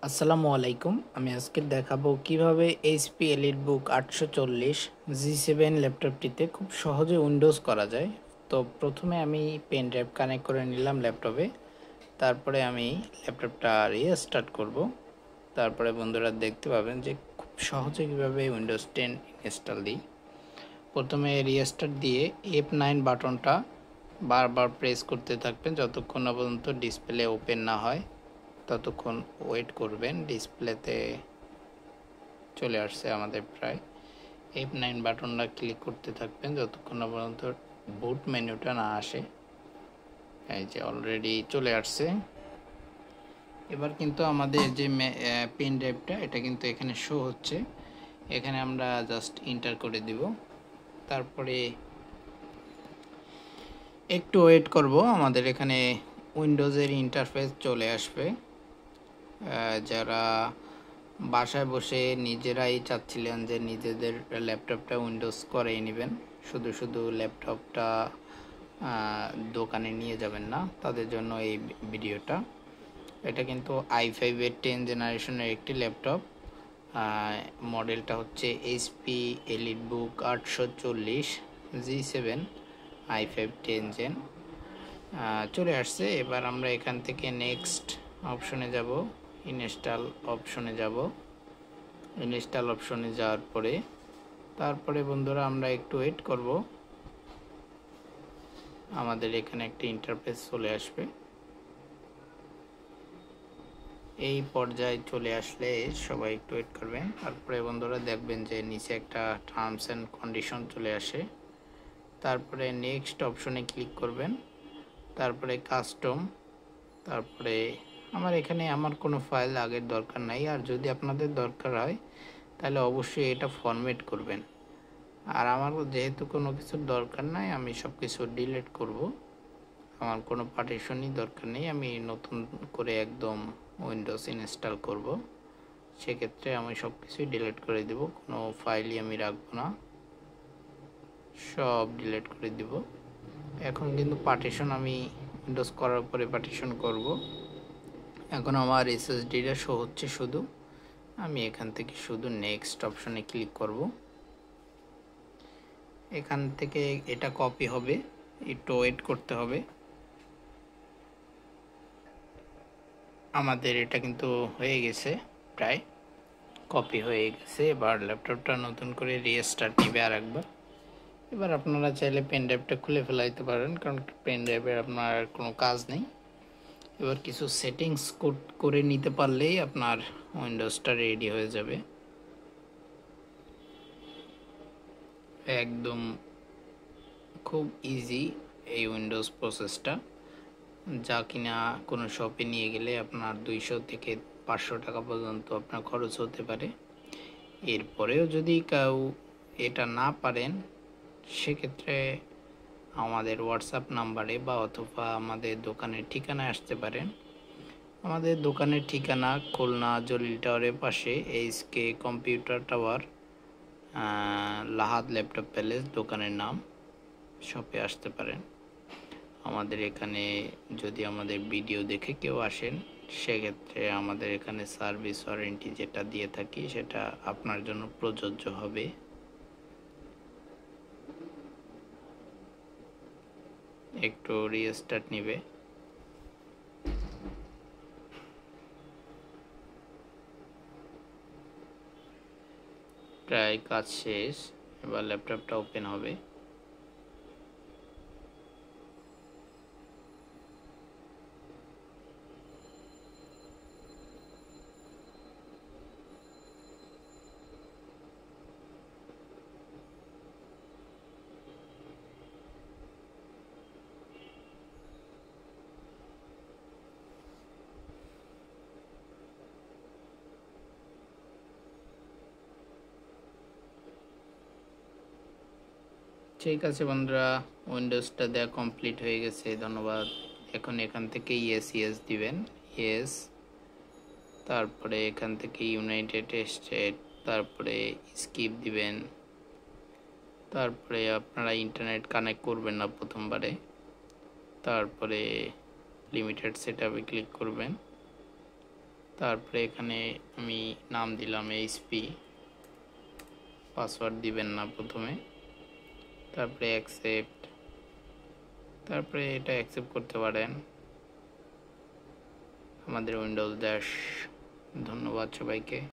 আসসালামু আলাইকুম। আমি আজকে দেখাবো কিভাবে এইচপি এলিটবুক 840 জি7 ল্যাপটপটিতে খুব সহজে উইন্ডোজ করা যায়। তো প্রথমে আমি পেন ড্রাইভ কানেক্ট করে নিলাম ল্যাপটপে। তারপরে আমি ল্যাপটপটা রিস্টার্ট করব। তারপরে বন্ধুরা দেখতে পাবেন যে খুব সহজে কিভাবে উইন্ডোজ 10 ইনস্টল দিই। প্রথমে রিস্টার্ট দিয়ে F9 বাটনটা বারবার প্রেস করতে থাকবেন যতক্ষণ না পর্যন্ত ডিসপ্লে ওপেন না হয়, ততক্ষণ ওয়েট করবেন। ডিসপ্লেতে চলে আসছে আমাদের প্রায়। F9 বাটনটা ক্লিক করতে থাকবেন যতক্ষণ না পর্যন্ত বুট মেনুটা না আসে। এই যে অলরেডি চলে আসছে। এবার কিন্তু আমাদের যে পেন ড্রাইভটা এটা কিন্তু এখানে শো হচ্ছে। এখানে আমরা জাস্ট এন্টার করে দিব। তারপরে একটু ওয়েট করব, আমাদের এখানে উইন্ডোজের ইন্টারফেস চলে আসবে। যারা বাসায় বসে নিজেরাই চাচ্ছিলেন যে নিজেদের ল্যাপটপটা উইন্ডোজ করে নেবেন, শুধু শুধু ল্যাপটপটা দোকানে নিয়ে যাবেন না, তাদের জন্য এই ভিডিওটা। এটা কিন্তু i5-এর 10 জেনারেশনের একটি ল্যাপটপ। মডেলটা হচ্ছে এইচপি এলিটবুক 840 জি7 i5 10 জেন। চলে আসছে। এবার আমরা এখান থেকে নেক্সট অপশনে যাব, ইনস্টল অপশনে যাব। ইনস্টল অপশনে যাওয়ার পরে তারপরে বন্ধুরা আমরা একটু ওয়েট করব, আমাদের এখানে একটা ইন্টারফেস চলে আসবে। এই পর্যায়ে চলে আসলে সবাই একটু ওয়েট করবেন। তারপরে বন্ধুরা দেখবেন যে নিচে একটা টার্মস অ্যান্ড কন্ডিশন চলে আসে। তারপরে নেক্সট অপশনে ক্লিক করবেন, তারপরে কাস্টম। তারপরে আমার কোনো ফাইল আগের দরকার নাই, আর যদি আপনাদের দরকার হয় তাহলে অবশ্যই এটা ফরম্যাট করবেন। আর আমার যেহেতু কোনো কিছুর দরকার নাই, আমি সব কিছু ডিলিট করব। আমার কোনো পার্টিশনই দরকার নেই, আমি নতুন করে একদম উইন্ডোজ ইনস্টল করব। সেক্ষেত্রে আমি সব কিছুই ডিলিট করে দেব, কোনো ফাইলই আমি রাখবো না, সব ডিলিট করে দিব। এখন কিন্তু পার্টিশন আমি উইন্ডোজ করার পরে পার্টিশন করব। এখন আমার এসএসডিটা শো হচ্ছে শুধু। আমি এখান থেকে শুধু নেক্সট অপশনে ক্লিক করব। এখান থেকে এটা কপি হবে, একটু ওয়েট করতে হবে। আমাদের এটা কিন্তু হয়ে গেছে, প্রায় কপি হয়ে গেছে। এবার ল্যাপটপটা নতুন করে রিস্টার্ট নেবে আর একবার। এবার আপনারা চাইলে পেন ড্রাইভটা খুলে ফেলাইতে পারেন, কারণ পেন ড্রাইভের আপনার কোনো কাজ নেই। এবার কিছু সেটিংস করে নিতে পারলেই আপনার উইন্ডোজটা রেডি হয়ে যাবে। একদম খুব ইজি এই উইন্ডোজ প্রসেসটা, যা কিনা কোনো শপে নিয়ে গেলে আপনার 200 থেকে 500 টাকা পর্যন্ত আপনার খরচ হতে পারে। এরপরেও যদি কেউ এটা না পারেন, সেক্ষেত্রে আমাদের হোয়াটসঅ্যাপ নাম্বারে বা অথবা আমাদের দোকানের ঠিকানায় আসতে পারেন। আমাদের দোকানের ঠিকানা খুলনা জলিল টাওয়ারের পাশে HK computer tower, Lahad laptop palace দোকানের নাম। শপে আসতে পারেন। আমাদের এখানে যদি আমাদের ভিডিও দেখে কেউ আসেন, সেক্ষেত্রে আমাদের এখানে সার্ভিস ওয়ারেন্টি যেটা দিয়ে থাকি সেটা আপনার জন্য প্রযোজ্য হবে। একটু রিস্টার্ট নেবে। প্রায় কাজ শেষ। এবার ল্যাপটপটা ওপেন হবে। ঠিক আছে বন্ধুরা, উইন্ডোজটা দেওয়া কমপ্লিট হয়ে গেছে, ধন্যবাদ। এখন এখান থেকে ইয়েস ইয়েস দিবেন, ইয়েস। তারপরে এখান থেকে ইউনাইটেড স্টেট, তারপরে স্কিপ দিবেন। তারপরে আপনারা ইন্টারনেট কানেক্ট করবেন না প্রথমবারে। তারপরে লিমিটেড সেটআপে ক্লিক করবেন। তারপরে এখানে আমি নাম দিলাম এইচপি, পাসওয়ার্ড দিবেন না প্রথমে, তারপরে অ্যাকসেপ্ট, তারপরে এটা অ্যাকসেপ্ট করতে পারেন। আমাদের উইন্ডোজ ড্যাশ। ধন্যবাদ সবাইকে।